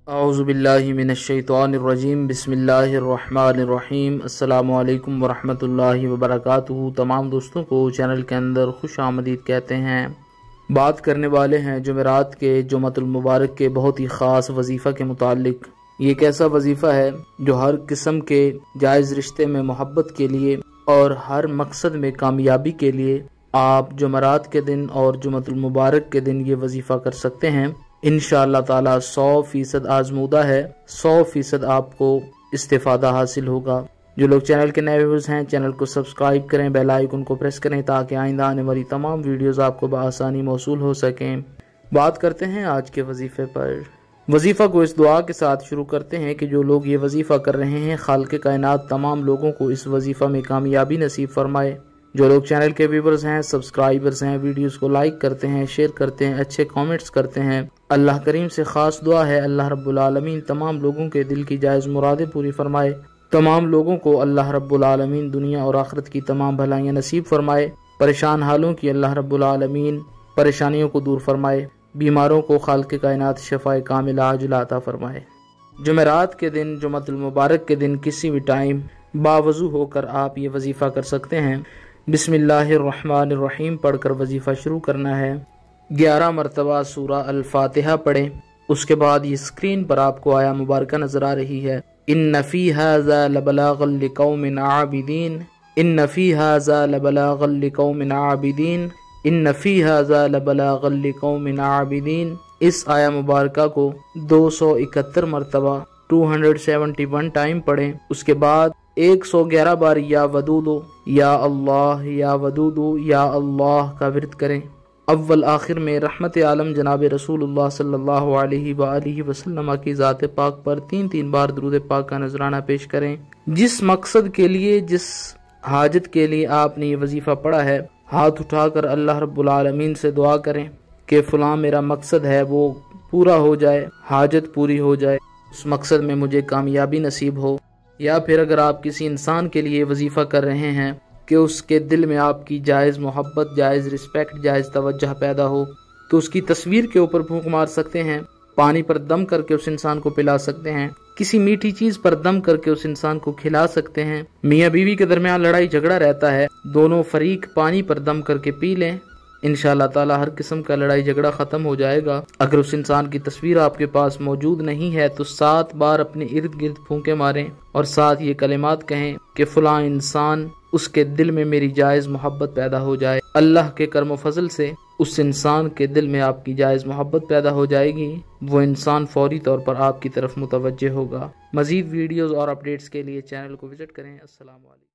اعوذ باللہ من الشیطان الرجیم بسم اللہ الرحمن الرحیم السلام علیکم ورحمۃ اللہ وبرکاتہ۔ تمام دوستوں کو چینل کے اندر خوش آمدید کہتے ہیں۔ بات کرنے والے ہیں جمعرات کے جمعہ المبارک کے بہت ہی خاص وظیفہ کے متعلق۔ یہ ایک ایسا وظیفہ ہے جو ہر قسم کے جائز رشتے میں محبت کے لیے اور ہر مقصد میں کامیابی کے لیے آپ جمعرات کے دن اور جمعہ المبارک کے دن یہ وظیفہ کر سکتے ہیں۔ انشاءاللہ تعالی 100% آزمودہ ہے، 100% آپ کو استفادہ حاصل ہوگا۔ جو لوگ چینل کے نئے ویورز ہیں چینل کو سبسکرائب کریں، بیل آئیکن کو پریس کریں تاکہ آئندہ آنے والی تمام ویڈیوز آپ کو بآسانی موصول ہو سکیں۔ بات کرتے ہیں آج کے وظیفے پر۔ وظیفہ کو اس دعا کے ساتھ شروع کرتے ہیں کہ جو لوگ یہ وظیفہ کر رہے ہیں خالق کائنات تمام لوگوں کو اس وظیفہ میں کامیابی نصیب فرمائے۔ جو لوگ چینل کے ویورز ہیں، سبسکرائبرز ہیں، ویڈیوز کو لائک کرتے ہیں، شیئر کرتے ہیں، اچھے کامنٹس کرتے ہیں، اللہ کریم سے خاص دعا ہے اللہ رب العالمین تمام لوگوں کے دل کی جائز مرادیں پوری فرمائے۔ تمام لوگوں کو اللہ رب العالمین دنیا اور آخرت کی تمام بھلائیاں نصیب فرمائے۔ پریشان حالوں کی اللہ رب العالمین پریشانیوں کو دور فرمائے۔ بیماروں کو خالق کائنات شفائے کاملہ عاجلہ عطا فرمائے۔ جمعرات کے دن جمعہ المبارک کے دن کسی بھی ٹائم باوضو ہو کر آپ یہ وظیفہ کر سکتے ہیں۔ بسم اللہ الرحمن الرحیم پڑھ کر وظیفہ شروع کرنا ہے۔ 11 مرتبہ سورہ الفاتحہ پڑھیں۔ اس کے بعد یہ اسکرین پر آپ کو آیا مبارکہ نظر آ رہی ہے، ان فی ھذا لبلاغا لقوم عابدین، ان فی ھذا لبلاغا لقوم عابدین، ان فی ھذا لبلاغا لقوم عابدین۔ اس آیا مبارکہ کو 271 مرتبہ 271 ٹائم پڑھیں۔ اس کے بعد 111 بار یا ودودو یا ودودو یا اللہ کا ورد کریں۔ اول آخر میں رحمت عالم جناب رسول اللہ صلی اللہ علیہ وآلہ وسلم کی ذات پاک پر 3 بار درود پاک کا نذرانہ پیش کریں۔ جس مقصد کے لیے، جس حاجت کے لیے آپ نے یہ وظیفہ پڑھا ہے، ہاتھ اٹھا کر اللہ رب العالمین سے دعا کریں کہ فلاں میرا مقصد ہے وہ پورا ہو جائے، حاجت پوری ہو جائے، اس مقصد میں مجھے کامیابی نصیب ہو۔ یا پھر اگر آپ کسی انسان کے لیے وظیفہ کر رہے ہیں کہ اس کے دل میں آپ کی جائز محبت، جائز رسپیکٹ، جائز توجہ پیدا ہو، تو اس کی تصویر کے اوپر پھونک مار سکتے ہیں، پانی پر دم کر کے اس انسان کو پلا سکتے ہیں، کسی میٹھی چیز پر دم کر کے اس انسان کو کھلا سکتے ہیں۔ میاں بیوی کے درمیان لڑائی جھگڑا رہتا ہے، دونوں فریق پانی پر دم کر کے پی لیں، انشاءاللہ تعالی ہر قسم کا لڑائی جھگڑا ختم ہو جائے گا۔ اگر اس انسان کی تصویر آپ کے پاس موجود نہیں ہے تو 7 بار اپنے ارد گرد پھونکے ماریں اور ساتھ یہ کلمات کہیں کہ فلاں انسان، اس کے دل میں میری جائز محبت پیدا ہو جائے۔ اللہ کے کرم و فضل سے اس انسان کے دل میں آپ کی جائز محبت پیدا ہو جائے گی، وہ انسان فوری طور پر آپ کی طرف متوجہ ہوگا۔ مزید ویڈیوز اور اپڈیٹس کے لیے چینل کو وزٹ کریں۔ السلام علیکم۔